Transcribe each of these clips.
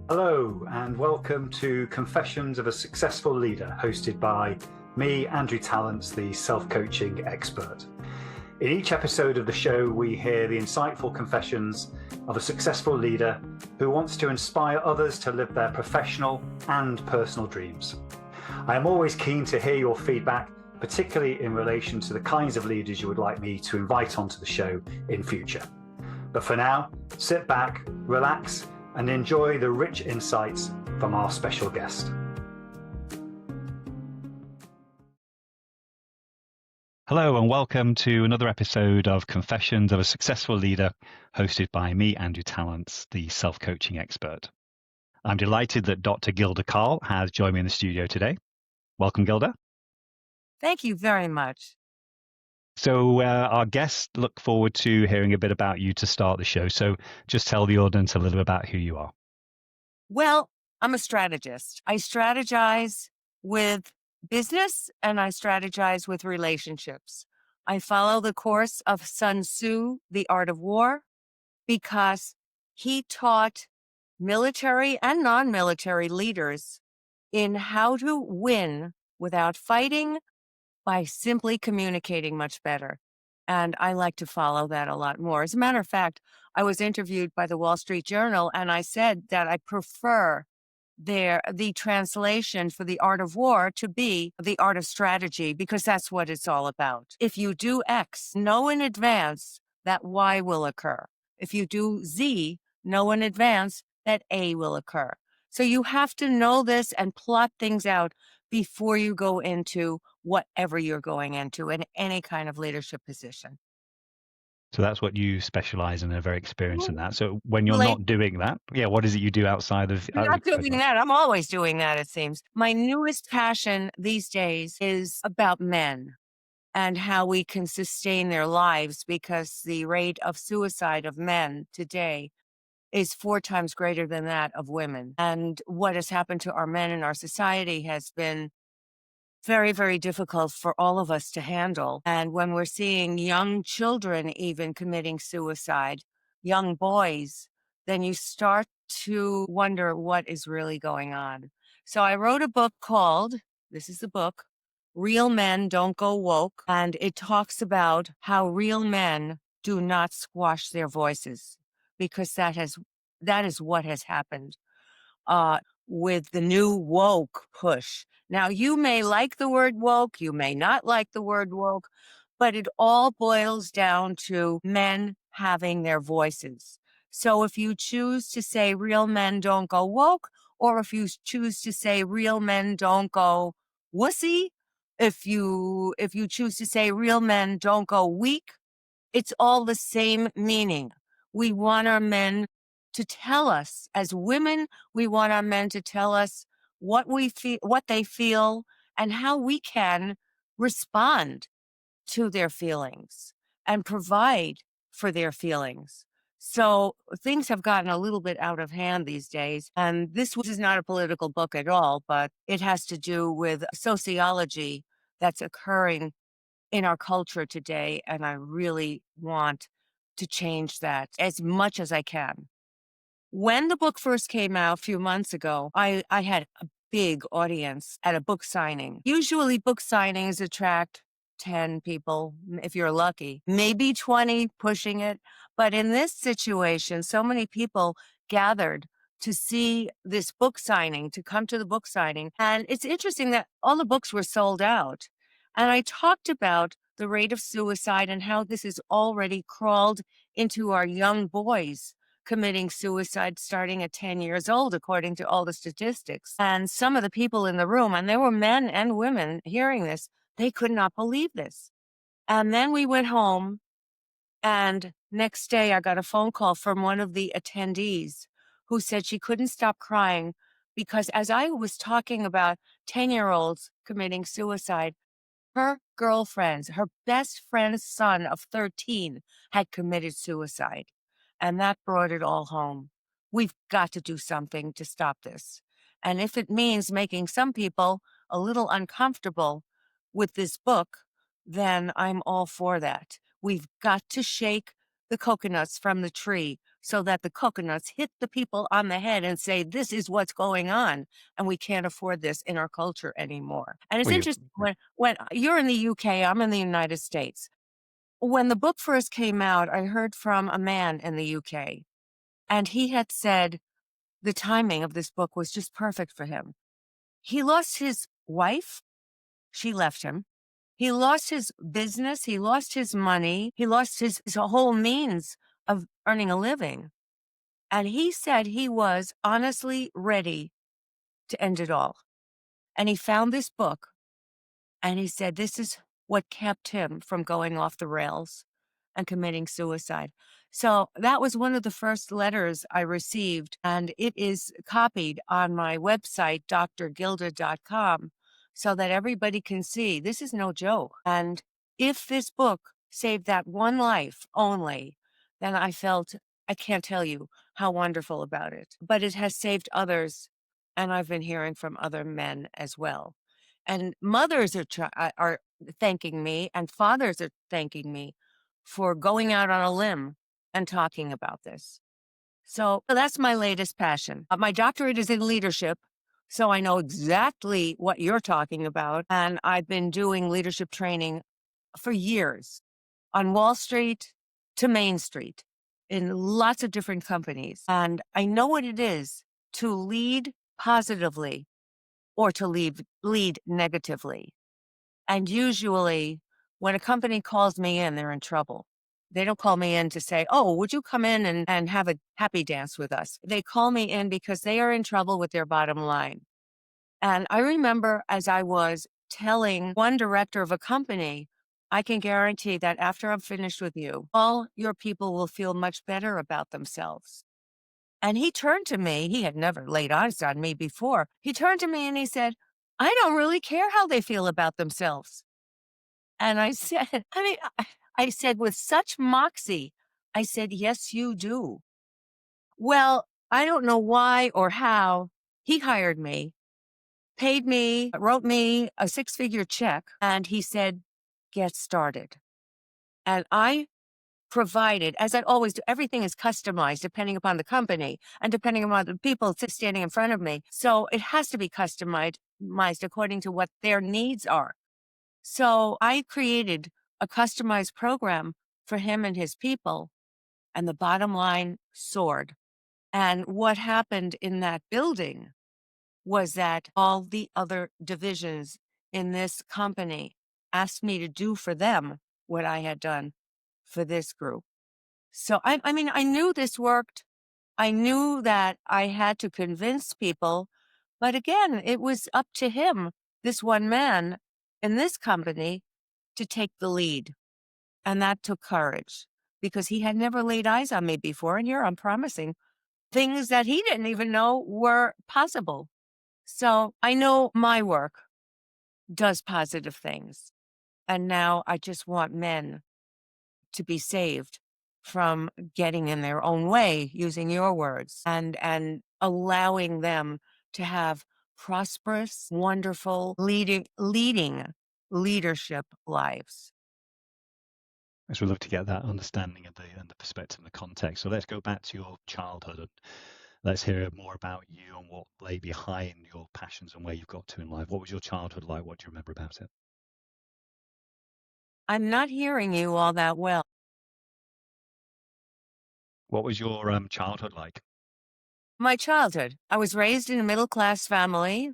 Hello, and welcome to Confessions of a Successful Leader, hosted by me, Andrew Tallents, the self-coaching expert. In each episode of the show, we hear the insightful confessions of a successful leader who wants to inspire others to live their professional and personal dreams. I am always keen to hear your feedback, particularly in relation to the kinds of leaders you would like me to invite onto the show in future. But for now, sit back, relax, and enjoy the rich insights from our special guest. Hello and welcome to another episode of Confessions of a Successful Leader, hosted by me, Andrew Tallents, the self-coaching expert. I'm delighted that Dr. Gilda Carle has joined me in the studio today. Welcome, Gilda. Thank you very much. So our guests look forward to hearing a bit about you to start the show. So just tell the audience a little bit about who you are. Well, I'm a strategist. I strategize with business and I strategize with relationships. I follow the course of Sun Tzu, The Art of War, because he taught military and non-military leaders in how to win without fighting by simply communicating much better. And I like to follow that a lot more. As a matter of fact, I was interviewed by the Wall Street Journal, and I said that I prefer the translation for The Art of War to be The Art of Strategy, because that's what it's all about. If you do X, know in advance that Y will occur. If you do Z, know in advance that A will occur. So you have to know this and plot things out before you go into whatever you're going into in any kind of leadership position. So that's what you specialize in, and are very experienced in that. So when you're not doing that, what is it you do outside of? I'm not doing that. I'm always doing that, it seems. My newest passion these days is about men and how we can sustain their lives, because the rate of suicide of men today is 4 times greater than that of women. And what has happened to our men in our society has been very, very difficult for all of us to handle. And when we're seeing young children even committing suicide, young boys, then you start to wonder what is really going on. So I wrote a book called, this is the book, Real Men Don't Go Woke. And it talks about how real men do not squash their voices, because that is what has happened with the new woke push. Now, you may like the word woke, you may not like the word woke, but it all boils down to men having their voices. So if you choose to say real men don't go woke, or if you choose to say real men don't go wussy, if you choose to say real men don't go weak, it's all the same meaning. We want our men to tell us, as women, we want our men to tell us what we feel, what they feel, and how we can respond to their feelings and provide for their feelings. So things have gotten a little bit out of hand these days. And this is not a political book at all, but it has to do with sociology that's occurring in our culture today. And I really want to change that as much as I can. When the book first came out a few months ago, I had a big audience at a book signing. Usually book signings attract 10 people, if you're lucky, maybe 20 pushing it. But in this situation, so many people gathered to see this book signing, to come to the book signing. And it's interesting that all the books were sold out. And I talked about the rate of suicide and how this has already crawled into our young boys committing suicide starting at 10 years old, according to all the statistics. And some of the people in the room, and there were men and women hearing this, they could not believe this. And then we went home, and next day I got a phone call from one of the attendees who said she couldn't stop crying because as I was talking about 10-year-olds committing suicide, her girlfriend's, her best friend's son of 13 had committed suicide. And that brought it all home. We've got to do something to stop this. And if it means making some people a little uncomfortable with this book, then I'm all for that. We've got to shake the coconuts from the tree so that the coconuts hit the people on the head and say, this is what's going on. And we can't afford this in our culture anymore. And it's Well, you, interesting when you're in the UK, I'm in the United States. When the book first came out, I heard from a man in the UK, and he had said the timing of this book was just perfect for him. He lost his wife. She left him. He lost his business. He lost his money. He lost his whole means of earning a living. And he said he was honestly ready to end it all. And he found this book, and he said this is what kept him from going off the rails and committing suicide. So that was one of the first letters I received, and it is copied on my website, drgilda.com, so that everybody can see this is no joke. And if this book saved that one life only, then I felt, I can't tell you how wonderful about it. But it has saved others, and I've been hearing from other men as well. And mothers are thanking me, and fathers are thanking me for going out on a limb and talking about this. So that's my latest passion. My doctorate is in leadership, so I know exactly what you're talking about. And I've been doing leadership training for years on Wall Street to Main Street in lots of different companies. And I know what it is to lead positively or to lead negatively. And usually, when a company calls me in, they're in trouble. They don't call me in to say, oh, would you come in and have a happy dance with us? They call me in because they are in trouble with their bottom line. And I remember as I was telling one director of a company, I can guarantee that after I'm finished with you, all your people will feel much better about themselves. And he turned to me. He had never laid eyes on me before. He turned to me and he said, I don't really care how they feel about themselves. And I said, I said with such moxie, I said, yes, you do. Well, I don't know why or how he hired me, paid me, wrote me a 6-figure check, and he said, get started. And I provided, as I always do, everything is customized depending upon the company and depending upon the people standing in front of me. So it has to be customized according to what their needs are. So I created a customized program for him and his people, and the bottom line soared. And what happened in that building was that all the other divisions in this company asked me to do for them what I had done for this group. So I mean, I knew this worked. I knew that I had to convince people, but again, it was up to him, this one man in this company, to take the lead. And that took courage because he had never laid eyes on me before. And here I'm promising things that he didn't even know were possible. So I know my work does positive things. And now I just want men to be saved from getting in their own way, using your words, and allowing them to have prosperous, wonderful, leading leadership lives. So we'd love to get that understanding and the perspective and the context. So let's go back to your childhood and let's hear more about you and what lay behind your passions and where you've got to in life. What was your childhood like? What do you remember about it? I'm not hearing you all that well. What was your childhood like? My childhood, I was raised in a middle-class family.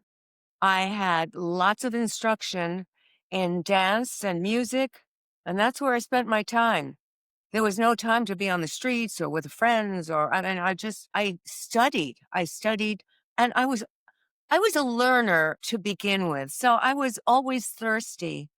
I had lots of instruction in dance and music, and that's where I spent my time. There was no time to be on the streets or with friends I studied, and I was a learner to begin with. So I was always thirsty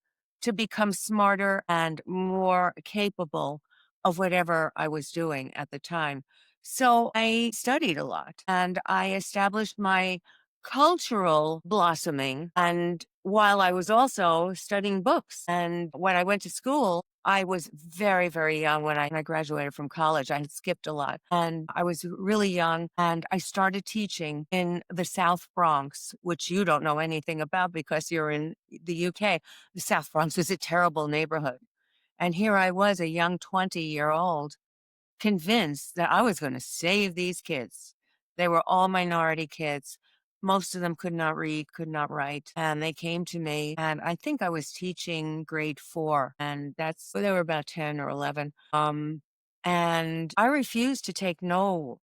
to become smarter and more capable of whatever I was doing at the time. So I studied a lot and I established my cultural blossoming. And while I was also studying books, and when I went to school, I was very, very young when I graduated from college. I had skipped a lot and I was really young, and I started teaching in the South Bronx, which you don't know anything about because you're in the UK. The South Bronx was a terrible neighborhood. And here I was, a young 20-year-old, convinced that I was going to save these kids. They were all minority kids. Most of them could not read, could not write. And they came to me, and I think I was teaching grade 4, and they were about 10 or 11. And I refused to take no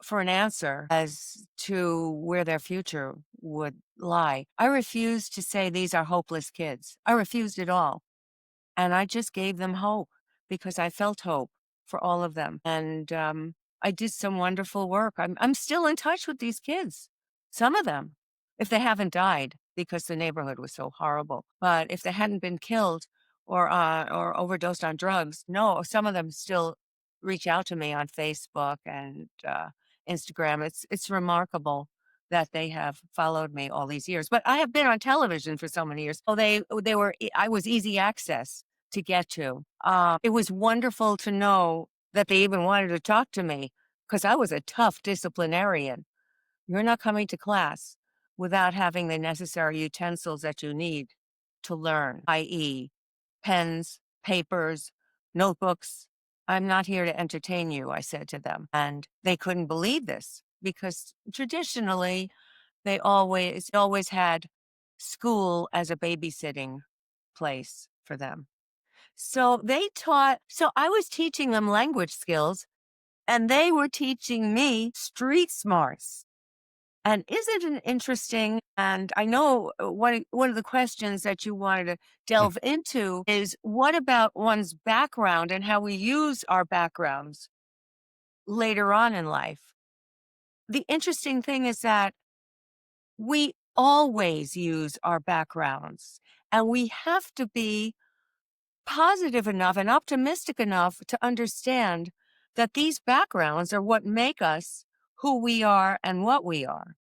for an answer as to where their future would lie. I refused to say these are hopeless kids. I refused it all. And I just gave them hope because I felt hope for all of them. And I did some wonderful work. I'm still in touch with these kids, some of them, if they haven't died because the neighborhood was so horrible. But if they hadn't been killed or overdosed on drugs, no, some of them still reach out to me on Facebook and Instagram. It's remarkable that they have followed me all these years. But I have been on television for so many years. So I was easy access to get to. It was wonderful to know that they even wanted to talk to me because I was a tough disciplinarian. You're not coming to class without having the necessary utensils that you need to learn, i.e., pens, papers, notebooks. I'm not here to entertain you, I said to them. And they couldn't believe this because traditionally they always had school as a babysitting place for them. So I was teaching them language skills and they were teaching me street smarts. And isn't it interesting? And I know one of the questions that you wanted to delve into is what about one's background and how we use our backgrounds later on in life? The interesting thing is that we always use our backgrounds, and we have to be positive enough and optimistic enough to understand that these backgrounds are what make us who we are and what we are.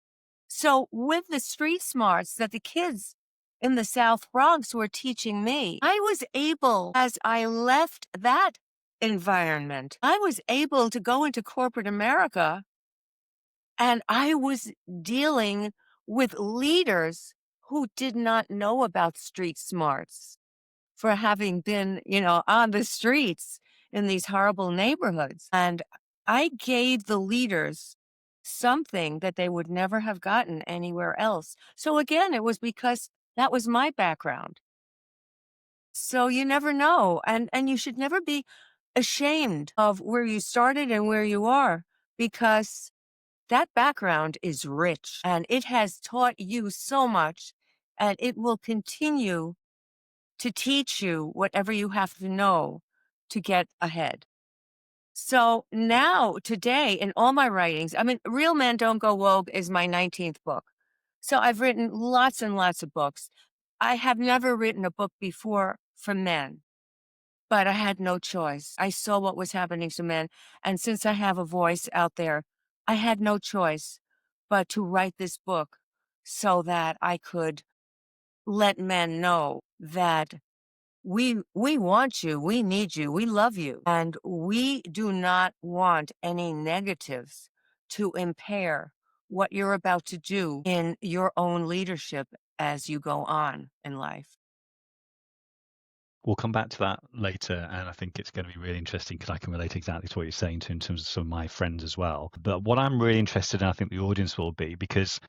So with the street smarts that the kids in the South Bronx were teaching me, I was able, as I left that environment, I was able to go into corporate America, and I was dealing with leaders who did not know about street smarts for having been, on the streets in these horrible neighborhoods. And I gave the leaders something that they would never have gotten anywhere else. So again, it was because that was my background. So you never know. And you should never be ashamed of where you started and where you are, because that background is rich and it has taught you so much, and it will continue to teach you whatever you have to know to get ahead. So now, today, in all my writings, Real Men Don't Go Woke is my 19th book. So I've written lots and lots of books. I have never written a book before for men, but I had no choice. I saw what was happening to men. And since I have a voice out there, I had no choice but to write this book so that I could let men know that we want you, we need you, we love you, and we do not want any negatives to impair what you're about to do in your own leadership as you go on in life. We'll come back to that later, and I think it's going to be really interesting because I can relate exactly to what you're saying in terms of some of my friends as well. But what I'm really interested in, I think the audience will be, because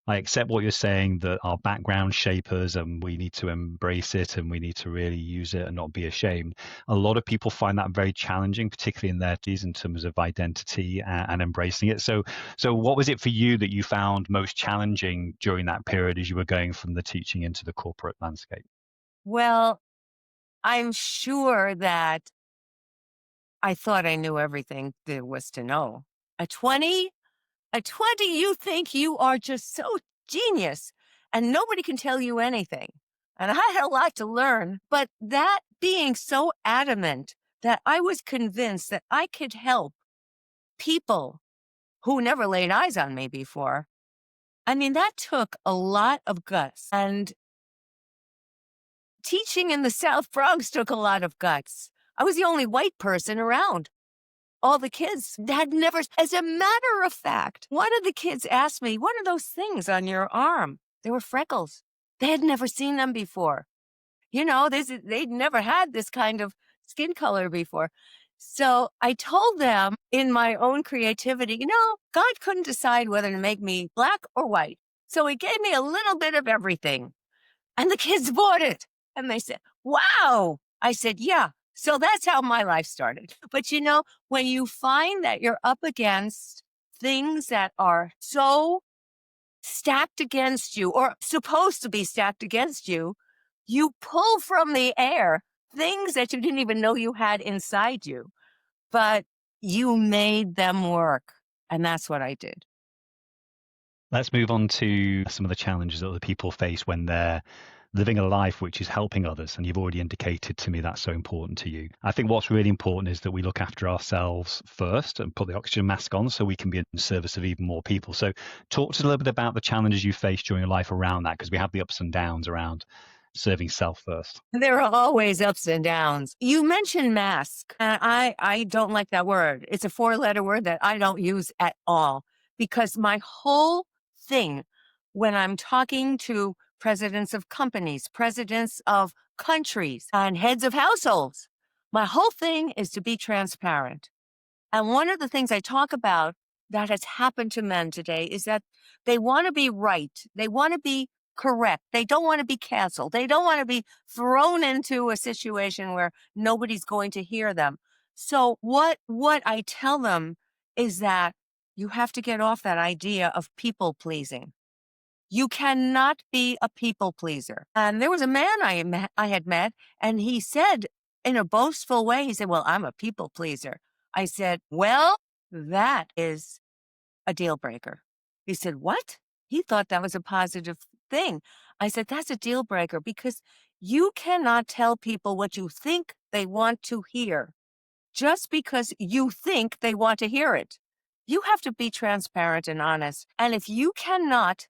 I accept what you're saying, that our background shape us and we need to embrace it and we need to really use it and not be ashamed. A lot of people find that very challenging, particularly in their 20s, in terms of identity and embracing it. So what was it for you that you found most challenging during that period as you were going from the teaching into the corporate landscape? Well, I'm sure that I thought I knew everything there was to know. At 20, you think you are just so genius and nobody can tell you anything. And I had a lot to learn, but that being so adamant that I was convinced that I could help people who never laid eyes on me before, that took a lot of guts. And teaching in the South Bronx took a lot of guts. I was the only white person around. All the kids had never, as a matter of fact, one of the kids asked me, "What are those things on your arm?" They were freckles. They had never seen them before. They'd never had this kind of skin color before. So I told them in my own creativity, God couldn't decide whether to make me black or white. So he gave me a little bit of everything. And the kids bought it. And they said, wow. I said, yeah. So that's how my life started. But when you find that you're up against things that are so stacked against you or supposed to be stacked against you, you pull from the air things that you didn't even know you had inside you, but you made them work. And that's what I did. Let's move on to some of the challenges that other people face when they're living a life which is helping others. And you've already indicated to me that's so important to you. I think what's really important is that we look after ourselves first and put the oxygen mask on so we can be in service of even more people. So talk to us a little bit about the challenges you face during your life around that, because we have the ups and downs around serving self first. There are always ups and downs. You mentioned mask, and I don't like that word. It's a 4-letter word that I don't use at all, because my whole thing when I'm talking to presidents of companies, presidents of countries, and heads of households, my whole thing is to be transparent. And one of the things I talk about that has happened to men today is that they want to be right. They want to be correct. They don't want to be canceled. They don't want to be thrown into a situation where nobody's going to hear them. So what I tell them is that you have to get off that idea of people pleasing. You cannot be a people pleaser. And there was a man I had met, and he said in a boastful way, he said, well, I'm a people pleaser. I said, well, that is a deal breaker. He said, what? He thought that was a positive thing. I said, that's a deal breaker because you cannot tell people what you think they want to hear just because you think they want to hear it. You have to be transparent and honest. And if you cannot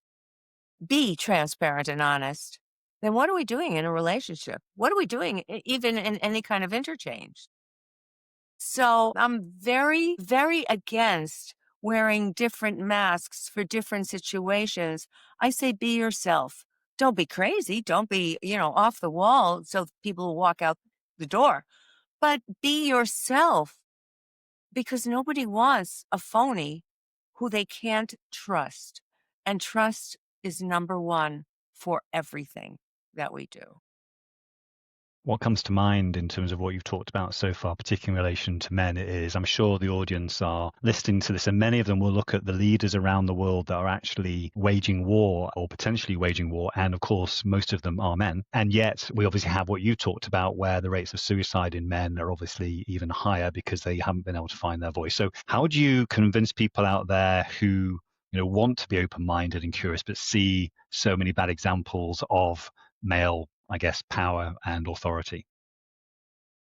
be transparent and honest, then what are we doing in a relationship? What are we doing even in any kind of interchange? So I'm very, very against wearing different masks for different situations. I say be yourself. Don't be crazy. Don't be, off the wall so people will walk out the door. But be yourself, because nobody wants a phony who they can't trust. And trust is number one for everything that we do. What comes to mind in terms of what you've talked about so far, particularly in relation to men, is I'm sure the audience are listening to this, and many of them will look at the leaders around the world that are actually waging war or potentially waging war. And of course, most of them are men. And yet we obviously have what you talked about, where the rates of suicide in men are obviously even higher because they haven't been able to find their voice. So how do you convince people out there who want to be open-minded and curious, but see so many bad examples of male, I guess, power and authority?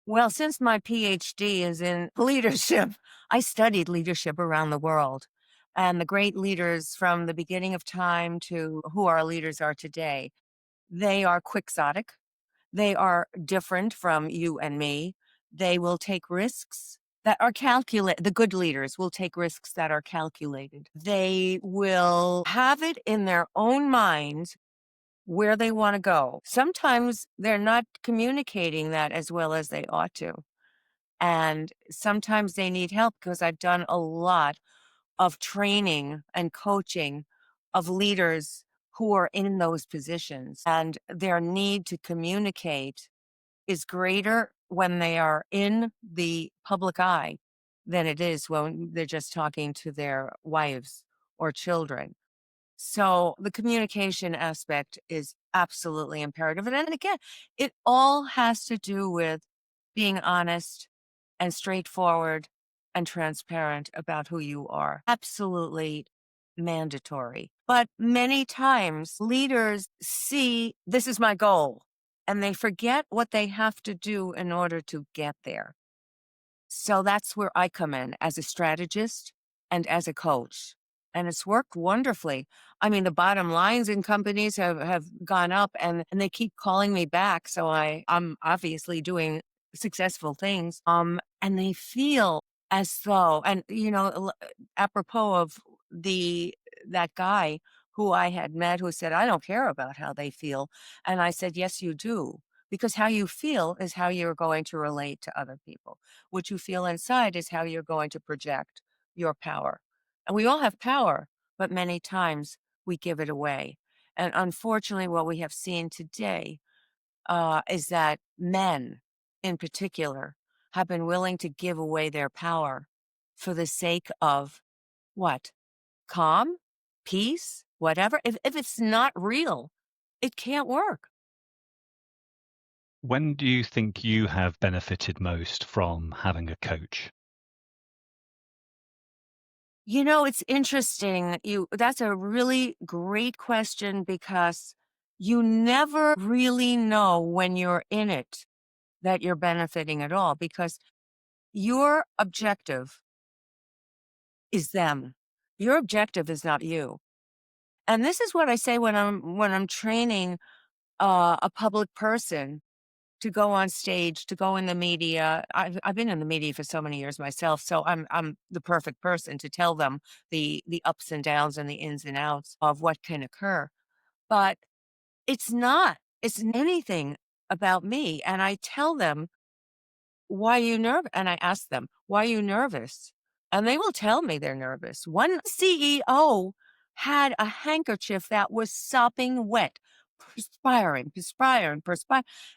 Well, since my PhD is in leadership, I studied leadership around the world. And the great leaders from the beginning of time to who our leaders are today, they are quixotic. They are different from you and me. They will take risks that are calculated. The good leaders will take risks that are calculated. They will have it in their own mind where they want to go. Sometimes they're not communicating that as well as they ought to. And sometimes they need help, because I've done a lot of training and coaching of leaders who are in those positions, and their need to communicate is greater when they are in the public eye than it is when they're just talking to their wives or children. So the communication aspect is absolutely imperative. And then again, it all has to do with being honest and straightforward and transparent about who you are. Absolutely mandatory. But many times leaders see this is my goal, and they forget what they have to do in order to get there. So that's where I come in as a strategist and as a coach. And it's worked wonderfully. I mean, the bottom lines in companies have gone up, and they keep calling me back. So I'm obviously doing successful things. And they feel as though, and apropos of that guy who I had met who said, I don't care about how they feel. And I said, yes, you do. because how you feel is how you're going to relate to other people. What you feel inside is how you're going to project your power. And we all have power, but many times we give it away. And unfortunately, what we have seen today is that men in particular have been willing to give away their power for the sake of what? Calm, peace, whatever. If it's not real, it can't work. When do you think you have benefited most from having a coach? You know, it's interesting. That's a really great question because you never really know when you're in it that you're benefiting at all, because your objective is them. Your objective is not you. And this is what I say when I'm training a public person to go on stage, to go in the media. I've been in the media for so many years myself, so I'm the perfect person to tell them the ups and downs and the ins and outs of what can occur. But it's anything about me. And I tell them, why are you nervous? And I ask them, why are you nervous? And they will tell me they're nervous. One CEO had a handkerchief that was sopping wet, perspiring.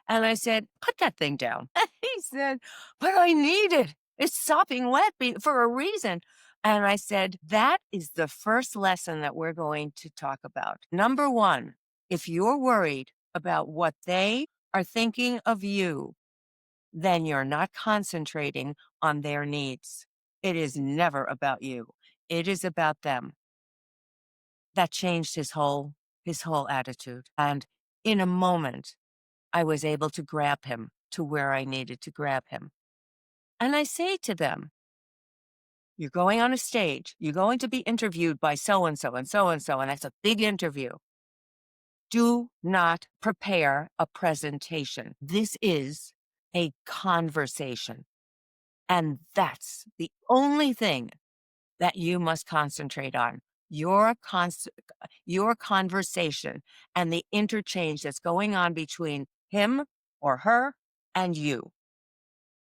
And I said, put that thing down. He said, but I need it. It's sopping wet for a reason. And I said, that is the first lesson that we're going to talk about. Number one, if you're worried about what they are thinking of you, then you're not concentrating on their needs. It is never about you. It is about them. That changed his whole attitude. And in a moment, I was able to grab him to where I needed to grab him. And I say to them, you're going on a stage, you're going to be interviewed by so-and-so and so-and-so, and that's a big interview. Do not prepare a presentation. This is a conversation. And that's the only thing that you must concentrate on. Your conversation and the interchange that's going on between him or her and you.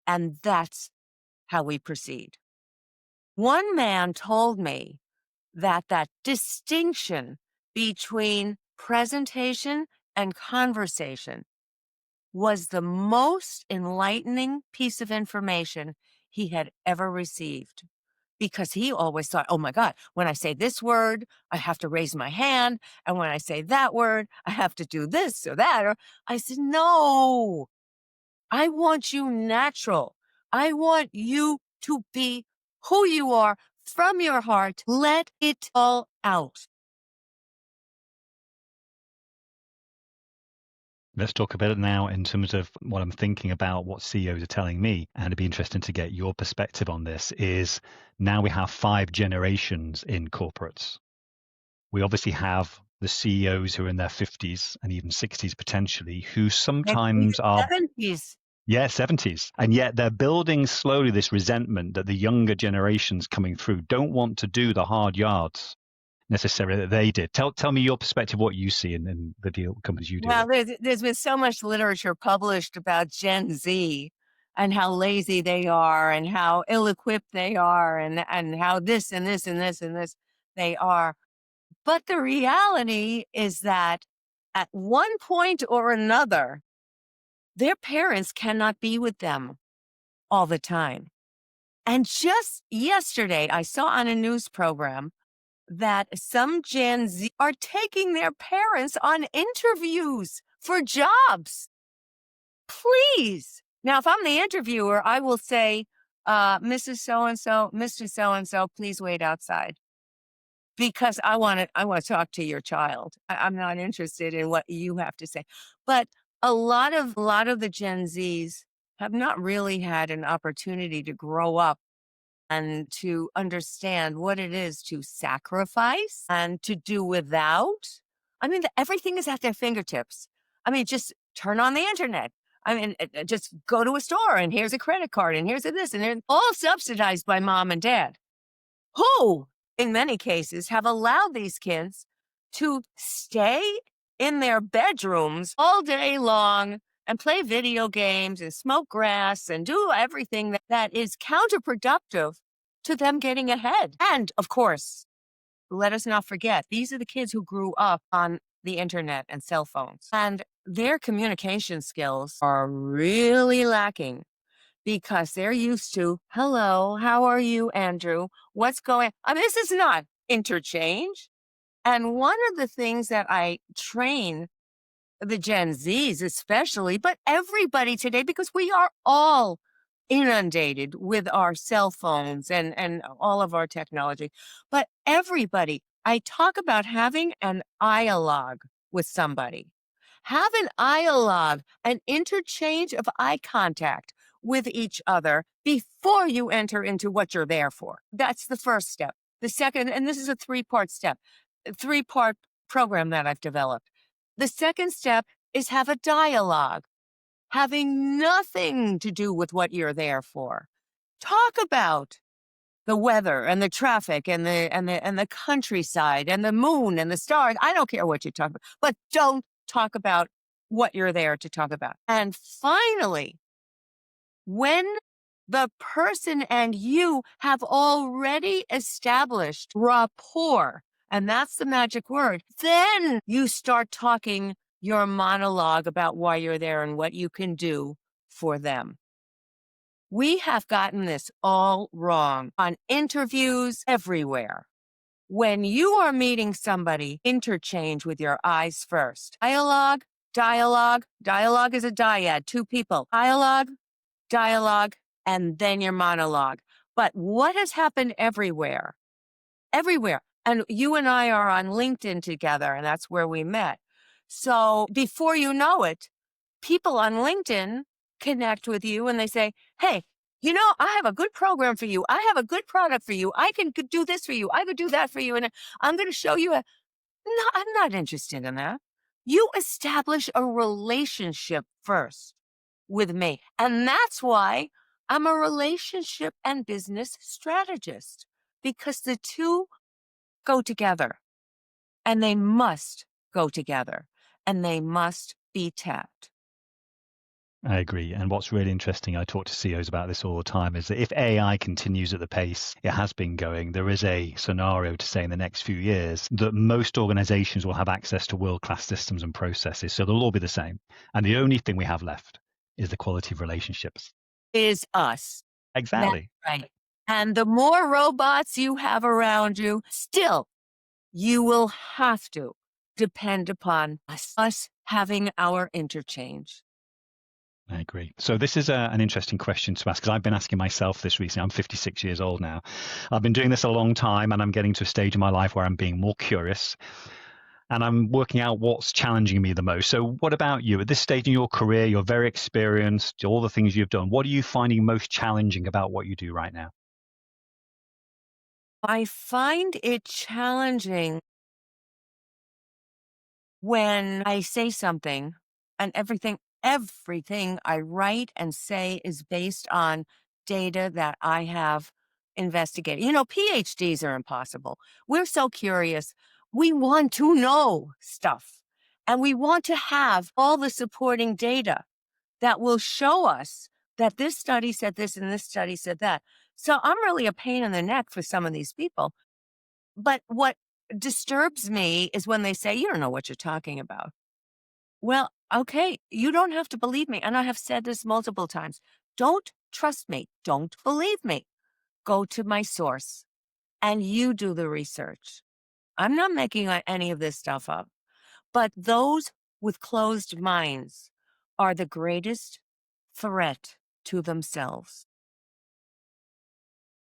And that's how we proceed. One man told me that distinction between presentation and conversation was the most enlightening piece of information he had ever received. Because he always thought, oh my God, when I say this word, I have to raise my hand. And when I say that word, I have to do this or that. Or I said, no, I want you natural. I want you to be who you are from your heart. Let it all out. Let's talk about it now in terms of what I'm thinking about what CEOs are telling me. And it'd be interesting to get your perspective on this. Is now we have 5 generations in corporates. We obviously have the CEOs who are in their 50s and even 60s potentially, who sometimes are 70s. Yeah, 70s. And yet they're building slowly this resentment that the younger generations coming through don't want to do the hard yards necessarily that they did. Tell me your perspective, what you see in the deal companies you deal Well, with. there's been so much literature published about Gen Z and how lazy they are and how ill-equipped they are and how this and this and this and this they are. But the reality is that at one point or another, their parents cannot be with them all the time. And just yesterday, I saw on a news program that some Gen Z are taking their parents on interviews for jobs. Please. Now, if I'm the interviewer, I will say, Mrs. So-and-so, Mr. So-and-so, please wait outside. Because I want to talk to your child. I'm not interested in what you have to say. But a lot of the Gen Zs have not really had an opportunity to grow up and to understand what it is to sacrifice and to do without. I mean, everything is at their fingertips. I mean, just turn on the internet. I mean, just go to a store and here's a credit card and here's a this, and they're all subsidized by mom and dad, who in many cases have allowed these kids to stay in their bedrooms all day long, and play video games and smoke grass and do everything that is counterproductive to them getting ahead. And of course, let us not forget, these are the kids who grew up on the internet and cell phones. And their communication skills are really lacking because they're used to, hello, how are you, Andrew? What's going on? I mean, this is not interchange. And one of the things that I train the Gen Zs especially, but everybody today, because we are all inundated with our cell phones and all of our technology. But everybody, I talk about having an dialogue with somebody. Have an dialogue, an interchange of eye contact with each other before you enter into what you're there for. That's the first step. The second, and this is a three-part step, a three-part program that I've developed. The second step is have a dialogue, having nothing to do with what you're there for. Talk about the weather and the traffic and the countryside and the moon and the stars. I don't care what you talk about, but don't talk about what you're there to talk about. And finally, when the person and you have already established rapport, and that's the magic word, then you start talking your monologue about why you're there and what you can do for them. We have gotten this all wrong on interviews everywhere. When you are meeting somebody, interchange with your eyes first. Dialogue is a dyad, two people. Dialogue, and then your monologue. But what has happened everywhere? Everywhere. And you and I are on LinkedIn together, and that's where we met. So before you know it, people on LinkedIn connect with you and they say, hey, I have a good program for you. I have a good product for you. I could do this for you. I could do that for you. And I'm going to show you no, I'm not interested in that. You establish a relationship first with me. And that's why I'm a relationship and business strategist, because the two go together and they must go together and they must be tapped. I agree. And what's really interesting, I talk to CEOs about this all the time, is that if AI continues at the pace it has been going, there is a scenario to say in the next few years that most organizations will have access to world-class systems and processes. So they'll all be the same. And the only thing we have left is the quality of relationships. Is us. Exactly. That's right. And the more robots you have around you, still, you will have to depend upon us having our interchange. I agree. So this is an interesting question to ask, because I've been asking myself this recently. I'm 56 years old now. I've been doing this a long time, and I'm getting to a stage in my life where I'm being more curious and I'm working out what's challenging me the most. So what about you? At this stage in your career, you're very experienced, all the things you've done. What are you finding most challenging about what you do right now? I find it challenging when I say something and everything I write and say is based on data that I have investigated. PhDs are impossible. We're so curious. We want to know stuff and we want to have all the supporting data that will show us that this study said this and this study said that. So I'm really a pain in the neck for some of these people. But what disturbs me is when they say, you don't know what you're talking about. Well, okay, you don't have to believe me. And I have said this multiple times. Don't trust me. Don't believe me. Go to my source and you do the research. I'm not making any of this stuff up. But those with closed minds are the greatest threat to themselves.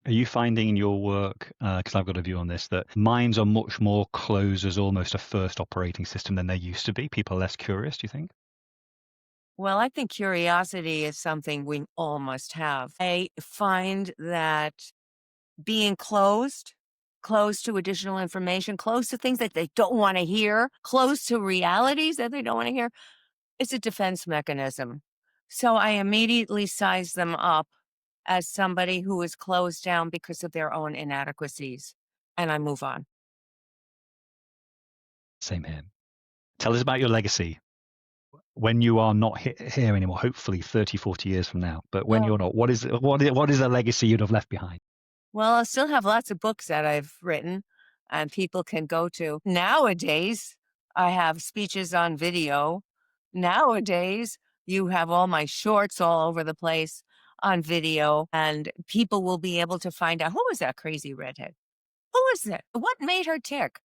Are you finding in your work, because I've got a view on this, that minds are much more closed as almost a first operating system than they used to be? People are less curious, do you think? Well, I think curiosity is something we all must have. I find that being closed to additional information, closed to things that they don't want to hear, closed to realities that they don't want to hear, it's a defense mechanism. So I immediately size them up as somebody who is closed down because of their own inadequacies, and I move on. Same here. Tell us about your legacy. when you are not here anymore, hopefully 30, 40 years from now, but when Well, you're not, what is the legacy you'd have left behind? well, I still have lots of books that I've written and people can go to. Nowadays, I have speeches on video. Nowadays, you have all my shorts all over the place on video, and people will be able to find out who was that crazy redhead? Who was it? What made her tick?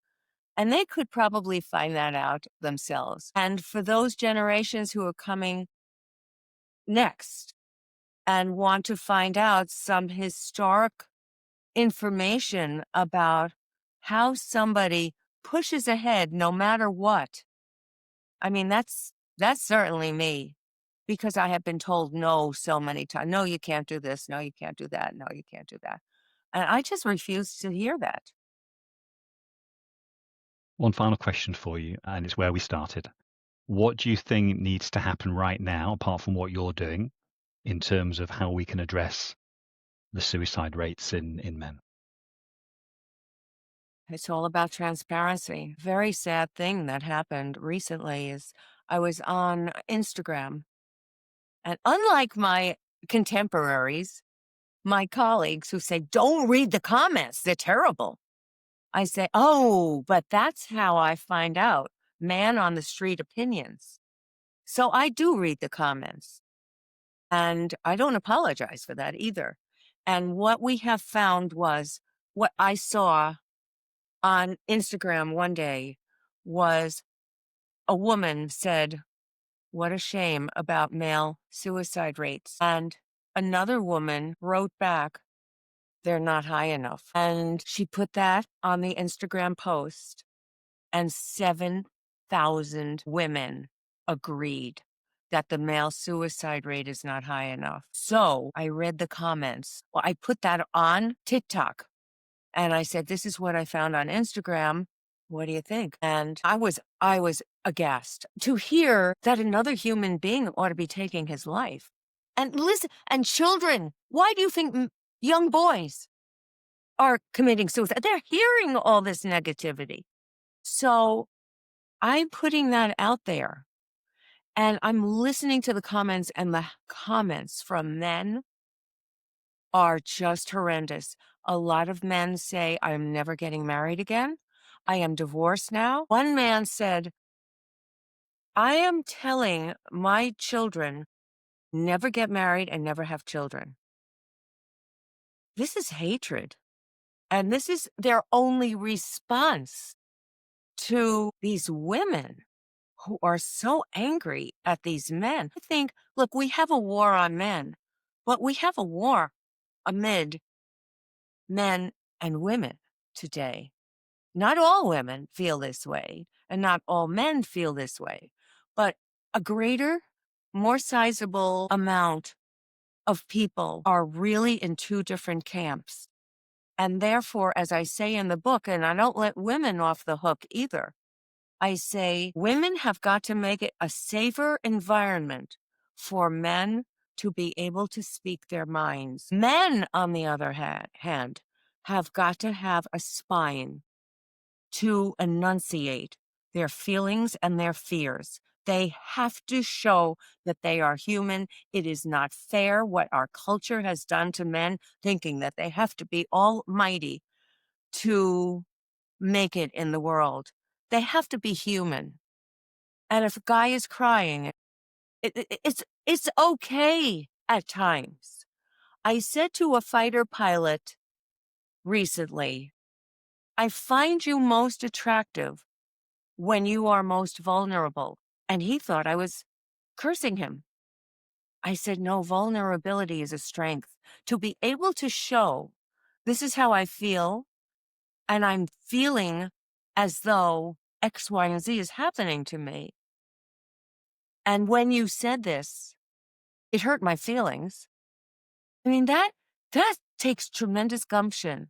And they could probably find that out themselves. And for those generations who are coming next and want to find out some historic information about how somebody pushes ahead no matter what. I mean, that's certainly me, because I have been told no so many times. No, you can't do this. No, you can't do that. No, you can't do that. And I just refuse to hear that. One final question for you, and it's where we started. What do you think needs to happen right now, apart from what you're doing, in terms of how we can address the suicide rates in men? It's all about transparency. Very sad thing that happened recently is I was on Instagram, and unlike my contemporaries, my colleagues who say, don't read the comments, they're terrible. I say, oh, but that's how I find out man on the street opinions. So I do read the comments, and I don't apologize for that either. And what we have found was what I saw on Instagram one day was a woman said, what a shame about male suicide rates. And another woman wrote back, they're not high enough. And she put that on the Instagram post, and 7,000 women agreed that the male suicide rate is not high enough. So I read the comments. Well, I put that on TikTok, and I said, this is what I found on Instagram. What do you think? And I was aghast to hear that another human being ought to be taking his life. And listen, and children, why do you think young boys are committing suicide? They're hearing all this negativity. So I'm putting that out there, and I'm listening to the comments, and the comments from men are just horrendous. A lot of men say, I'm never getting married again. I am divorced now. One man said, I am telling my children, never get married and never have children. This is hatred. And this is their only response to these women who are so angry at these men. I think, look, we have a war on men, but we have a war amid men and women today. Not all women feel this way, and not all men feel this way, but a greater, more sizable amount of people are really in two different camps. And therefore, as I say in the book, and I don't let women off the hook either, I say women have got to make it a safer environment for men to be able to speak their minds. Men, on the other hand, have got to have a spine to enunciate their feelings and their fears. They have to show that they are human. It is not fair what our culture has done to men, thinking that they have to be almighty to make it in the world. They have to be human. And if a guy is crying, it's okay at times. I said to a fighter pilot recently, I find you most attractive when you are most vulnerable. And he thought I was cursing him. I said, no, vulnerability is a strength. To be able to show, this is how I feel, and I'm feeling as though X, Y, and Z is happening to me. And when you said this, it hurt my feelings. I mean, that takes tremendous gumption.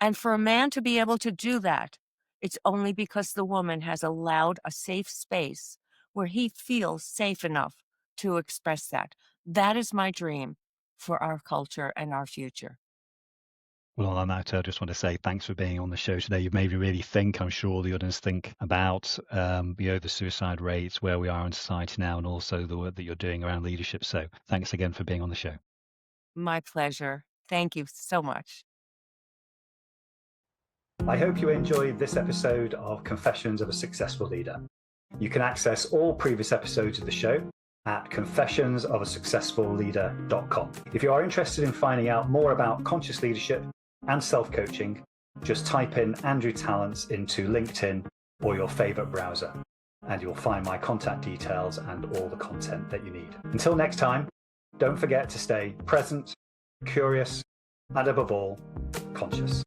And for a man to be able to do that, it's only because the woman has allowed a safe space where he feels safe enough to express that. That is my dream for our culture and our future. Well, on that note, I just want to say thanks for being on the show today. You've made me really think, I'm sure the audience think about the suicide rates, where we are in society now, and also the work that you're doing around leadership. So thanks again for being on the show. My pleasure. Thank you so much. I hope you enjoyed this episode of Confessions of a Successful Leader. You can access all previous episodes of the show at confessionsofaSuccessfulLeader.com. If you are interested in finding out more about conscious leadership and self-coaching, just type in Andrew Tallents into LinkedIn or your favorite browser, and you'll find my contact details and all the content that you need. Until next time, don't forget to stay present, curious, and above all, conscious.